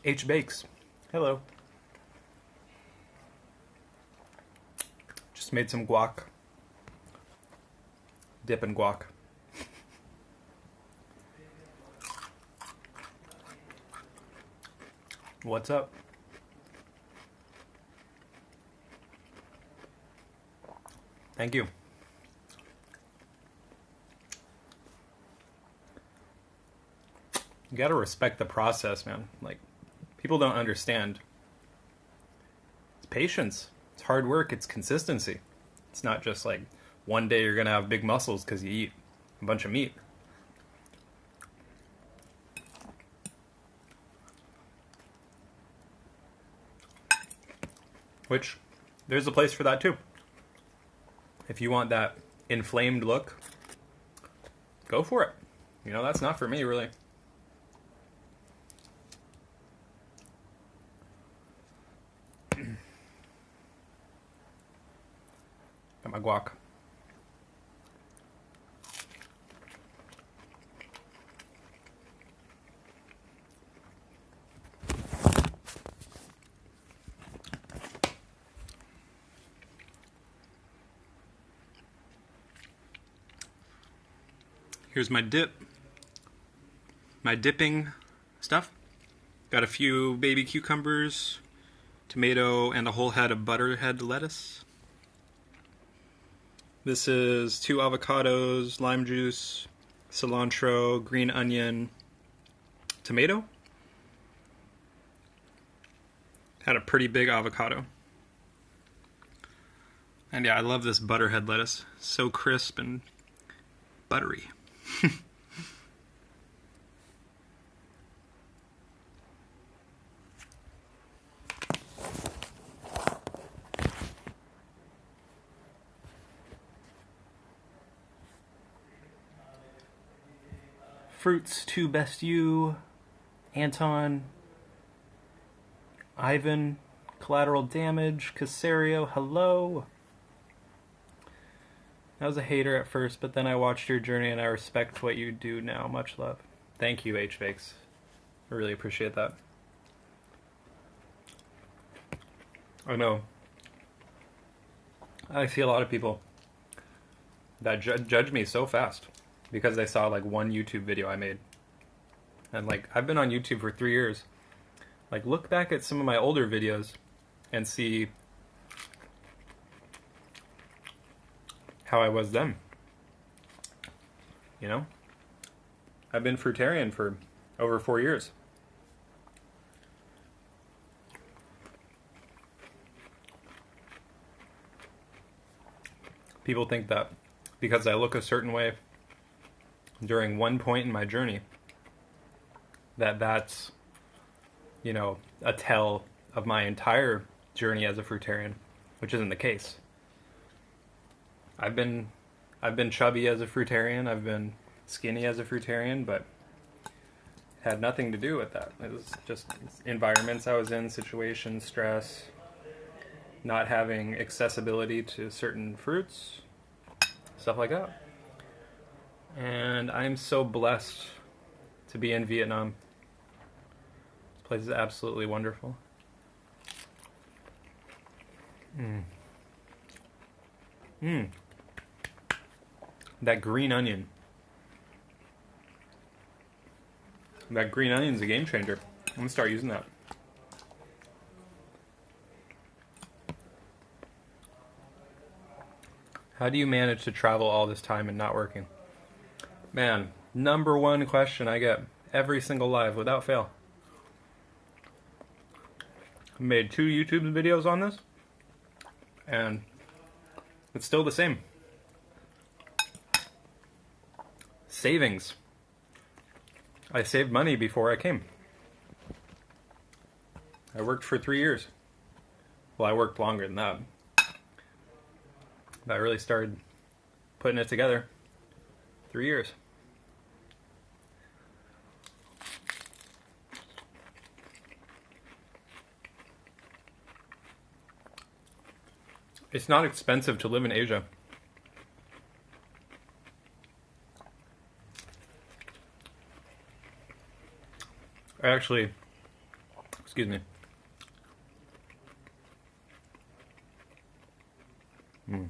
H Bakes. Hello. Just made some guac. Dip in guac. What's up? Thank you. You gotta respect the process, man. Like, people don't understand. It's patience. It's hard work. It's consistency. It's not just like one day you're gonna have big muscles because you eat a bunch of meat. Which, there's a place for that too. If you want that inflamed look, go for it. You know, that's not for me, really. Got my guac. Here's my dip. My dipping stuff. Got a few baby cucumbers, tomato, and a whole head of butterhead lettuce. This is 2 avocados, lime juice, cilantro, green onion, tomato. Had a pretty big avocado. And yeah, I love this butterhead lettuce. So crisp and buttery. Fruits to best you, Anton, Ivan, collateral damage, Casario, hello. I was a hater at first, but then I watched your journey and I respect what you do now. Much love. Thank you, H Bakes. I really appreciate that. I know. I see a lot of people that judge me so fast because they saw like one YouTube video I made. And like, I've been on YouTube for 3 years. Like, look back at some of my older videos and see how I was then. You know? I've been fruitarian for over 4 years. People think that because I look a certain way during one point in my journey, that's, you know, a tell of my entire journey as a fruitarian, which isn't the case. I've been chubby as a fruitarian, I've been skinny as a fruitarian, but it had nothing to do with that. It was just environments I was in, situations, stress, not having accessibility to certain fruits, stuff like that. And I'm so blessed to be in Vietnam. This place is absolutely wonderful. That green onion. That green onion's a game changer. I'm gonna start using that. How do you manage to travel all this time and not working? Man, number one question I get every single live without fail. I made 2 YouTube videos on this, and it's still the same. Savings. I saved money before I came. I worked for 3 years. Well, I worked longer than that. But I really started putting it together 3 years. It's not expensive to live in Asia. I actually Excuse me.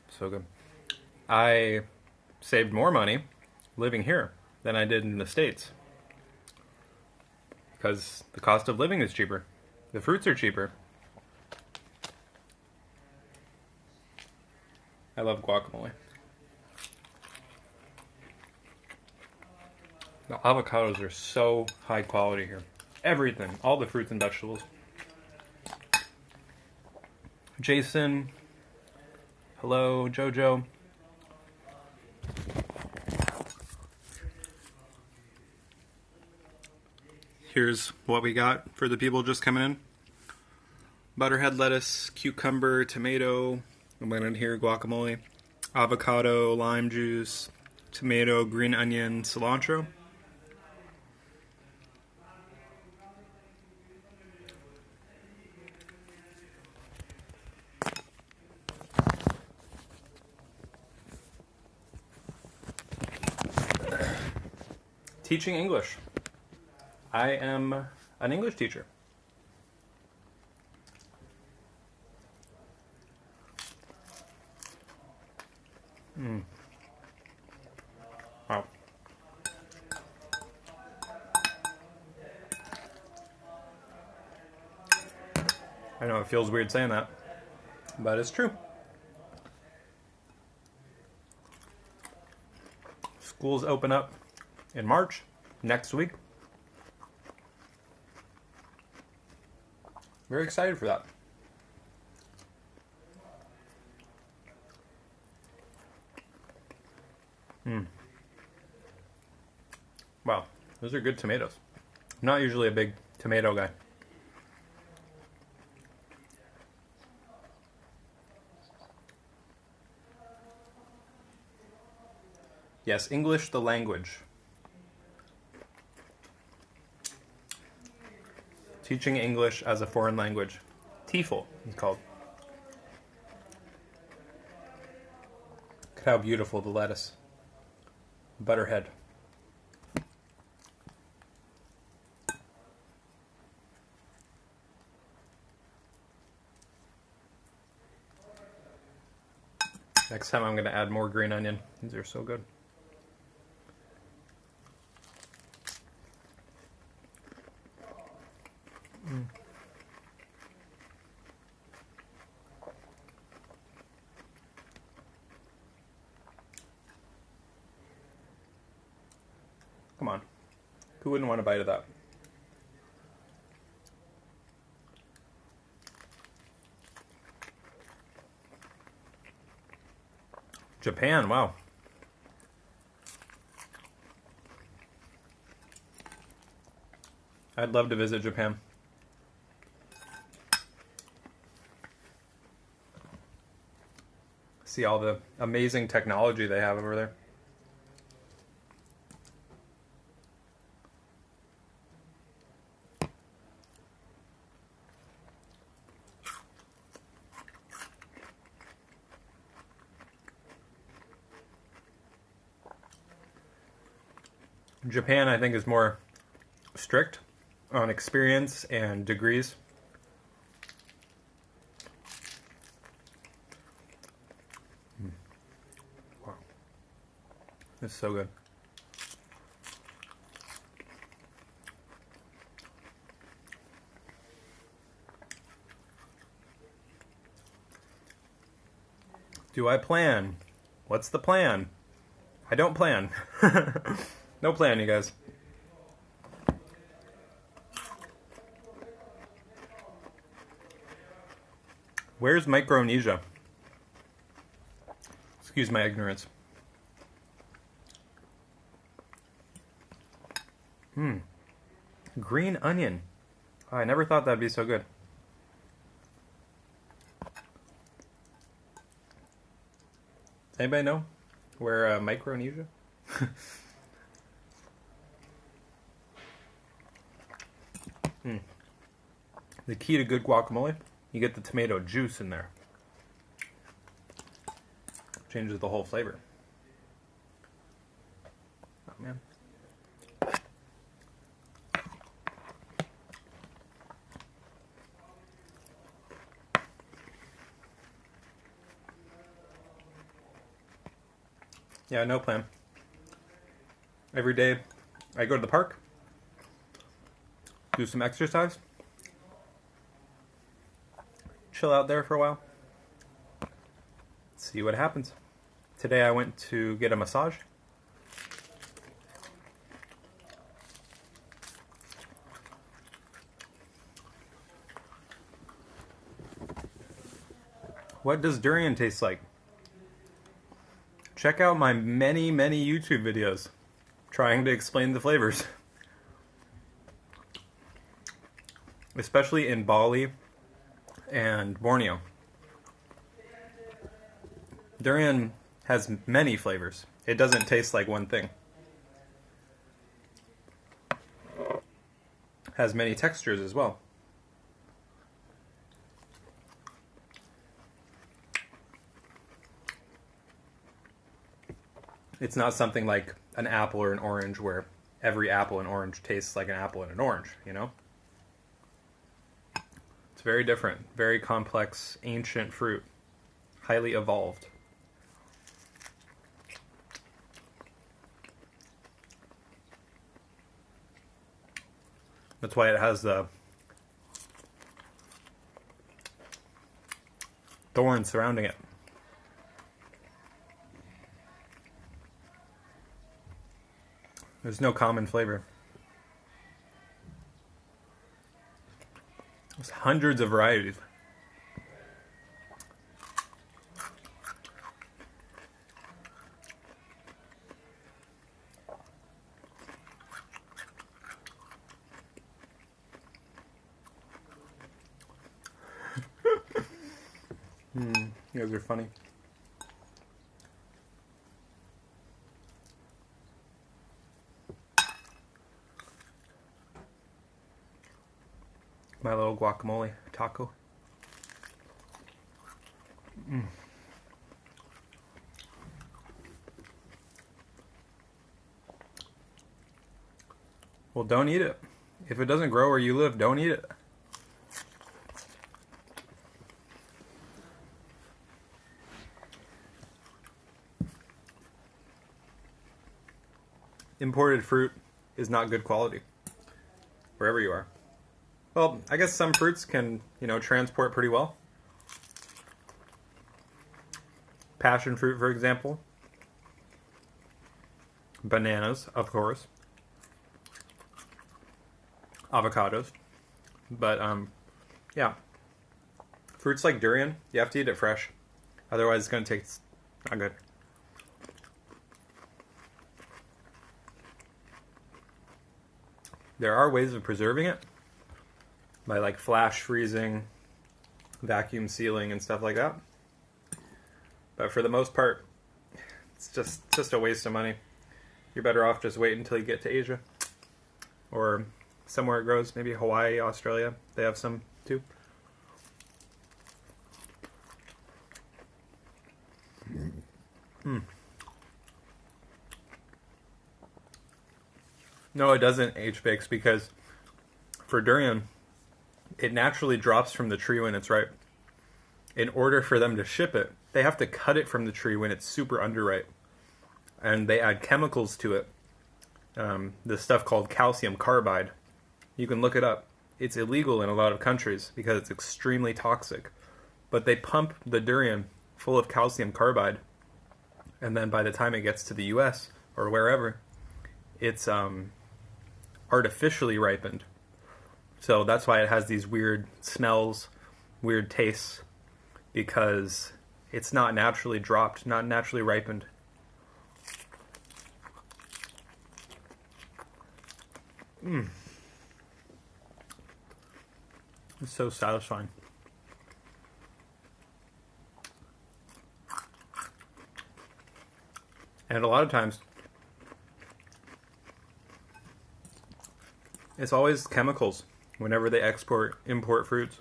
So good. I saved more money living here than I did in the States because the cost of living is cheaper. The fruits are cheaper. I love guacamole. The avocados are so high quality here. Everything, all the fruits and vegetables. Jason, hello, Jojo. Here's what we got for the people just coming in. Butterhead lettuce, cucumber, tomato, and then in here guacamole, avocado, lime juice, tomato, green onion, cilantro. Teaching English. I am an English teacher. Wow. I know it feels weird saying that, but it's true. Schools open up in March, next week. Very excited for that. Wow, those are good tomatoes. I'm not usually a big tomato guy. Yes, English the language. Teaching English as a foreign language. TEFL is called. Look at how beautiful the lettuce. Butterhead. Next time I'm going to add more green onion. These are so good. Come on. Who wouldn't want a bite of that? Japan, wow. I'd love to visit Japan. See all the amazing technology they have over there. Japan, I think, is more strict on experience and degrees. Wow. It's so good. Do I plan? What's the plan? I don't plan. No plan, you guys. Where's Micronesia? Excuse my ignorance. Green onion. Oh, I never thought that'd be so good. Does anybody know where Micronesia? The key to good guacamole, you get the tomato juice in there. Changes the whole flavor. Oh man. Yeah, no plan. Every day I go to the park, do some exercise, chill out there for a while, see what happens. Today I went to get a massage. What does durian taste like? Check out my many YouTube videos trying to explain the flavors. Especially in Bali and Borneo. Durian has many flavors. It doesn't taste like one thing. Has many textures as well. It's not something like an apple or an orange where every apple and orange tastes like an apple and an orange, you know? It's very different, very complex, ancient fruit, highly evolved. That's why it has the thorns surrounding it. There's no common flavor. There's hundreds of varieties. You guys are funny. My little guacamole taco. Well, don't eat it. If it doesn't grow where you live, don't eat it. Imported fruit is not good quality, wherever you are. Well, I guess some fruits can, transport pretty well. Passion fruit, for example. Bananas, of course. Avocados. But, yeah. Fruits like durian, you have to eat it fresh. Otherwise, it's going to taste not good. There are ways of preserving it by like flash freezing, vacuum sealing, and stuff like that. But for the most part, it's just a waste of money. You're better off just waiting until you get to Asia or somewhere it grows, maybe Hawaii, Australia. They have some too. No, it doesn't age fix because for durian, it naturally drops from the tree when it's ripe. In order for them to ship it, they have to cut it from the tree when it's super underripe. And they add chemicals to it. This stuff called calcium carbide. You can look it up. It's illegal in a lot of countries because it's extremely toxic. But they pump the durian full of calcium carbide. And then by the time it gets to the US or wherever, it's artificially ripened. So that's why it has these weird smells, weird tastes, because it's not naturally dropped, not naturally ripened. It's so satisfying. And a lot of times, it's always chemicals whenever they import fruits.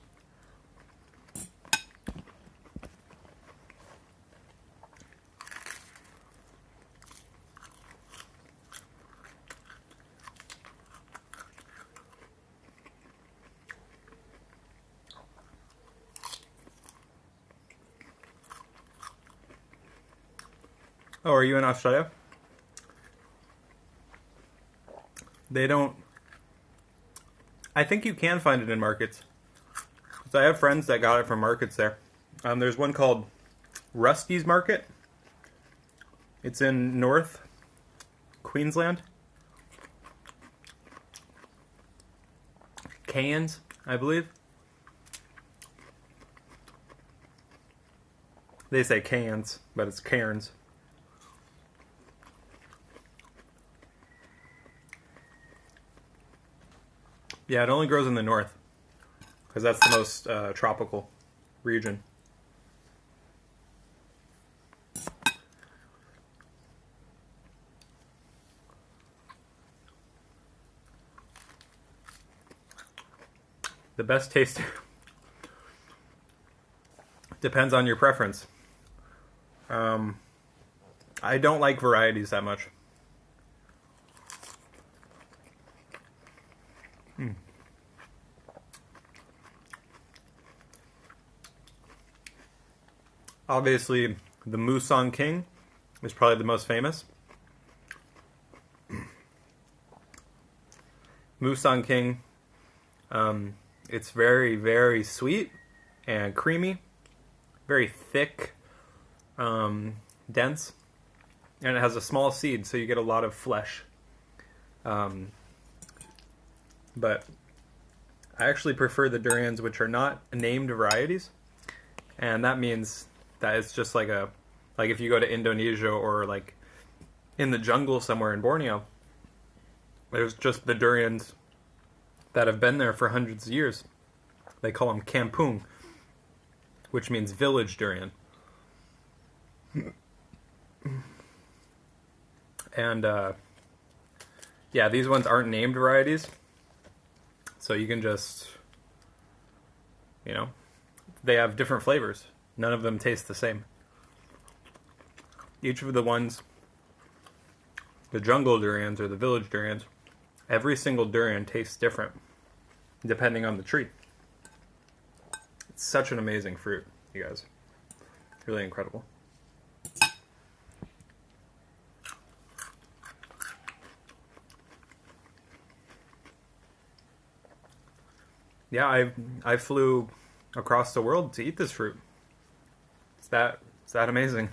Oh, are you in Australia? They don't... I think you can find it in markets. So I have friends that got it from markets there. There's one called Rusty's Market. It's in North Queensland. Cairns, I believe. They say Cairns, but it's Cairns. Yeah, it only grows in the north, because that's the most tropical region. The best taste depends on your preference. I don't like varieties that much. Obviously, the Mukbang King is probably the most famous. Mukbang King, it's very, very sweet and creamy, very thick, dense, and it has a small seed, so you get a lot of flesh. But I actually prefer the durians which are not named varieties, and that means that it's just like if you go to Indonesia or like in the jungle somewhere in Borneo, there's just the durians that have been there for hundreds of years. They call them kampung, which means village durian. And yeah, these ones aren't named varieties, so you can just, they have different flavors. None of them taste the same. Each of the ones, the jungle durians or the village durians, every single durian tastes different depending on the tree. It's such an amazing fruit, you guys. Really incredible. Yeah, I flew across the world to eat this fruit. It's that amazing.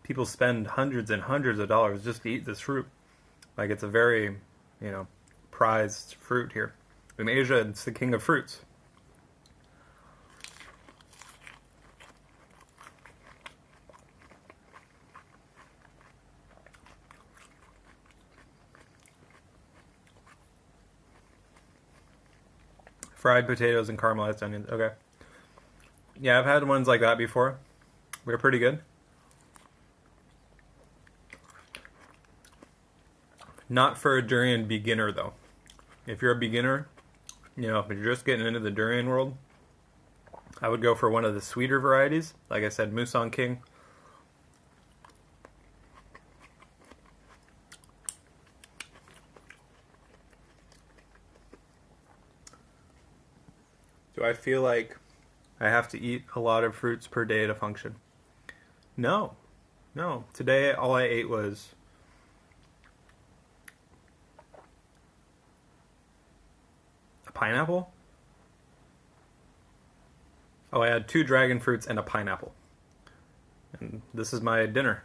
People spend hundreds and hundreds of dollars just to eat this fruit. Like, it's a very, prized fruit here. In Asia, it's the king of fruits. Fried potatoes and caramelized onions. Okay. Yeah, I've had ones like that before. They're pretty good. Not for a durian beginner, though. If you're a beginner, if you're just getting into the durian world, I would go for one of the sweeter varieties. Like I said, Mukbang King. Do I feel like I have to eat a lot of fruits per day to function? No. Today, all I ate was a pineapple. Oh, I had 2 dragon fruits and a pineapple. And this is my dinner.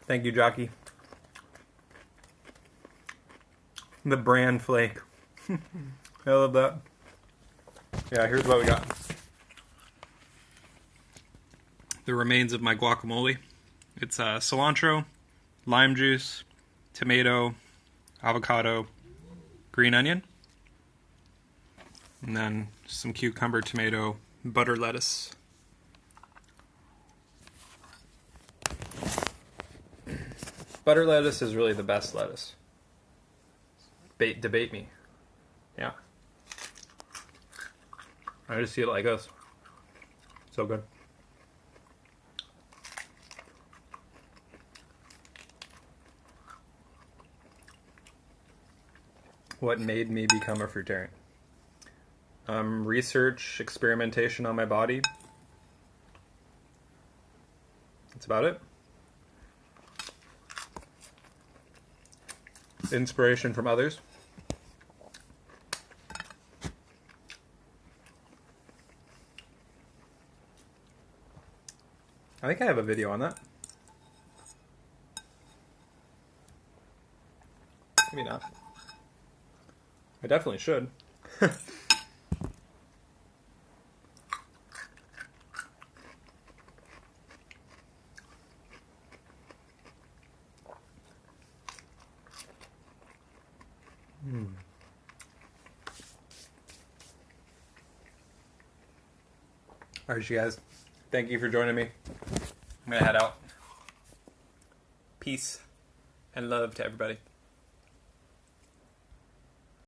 Thank you, Jockey. The bran flake. I love that. Yeah, here's what we got. The remains of my guacamole. It's cilantro, lime juice, tomato, avocado, green onion, and then some cucumber, tomato, butter lettuce. Butter lettuce is really the best lettuce. Debate me. Yeah. I just see it like this. So good. What made me become a fruitarian? Research, experimentation on my body. That's about it. Inspiration from others. I think I have a video on that. Maybe not. I definitely should. All right, you guys. Thank you for joining me. I'm going to head out. Peace and love to everybody.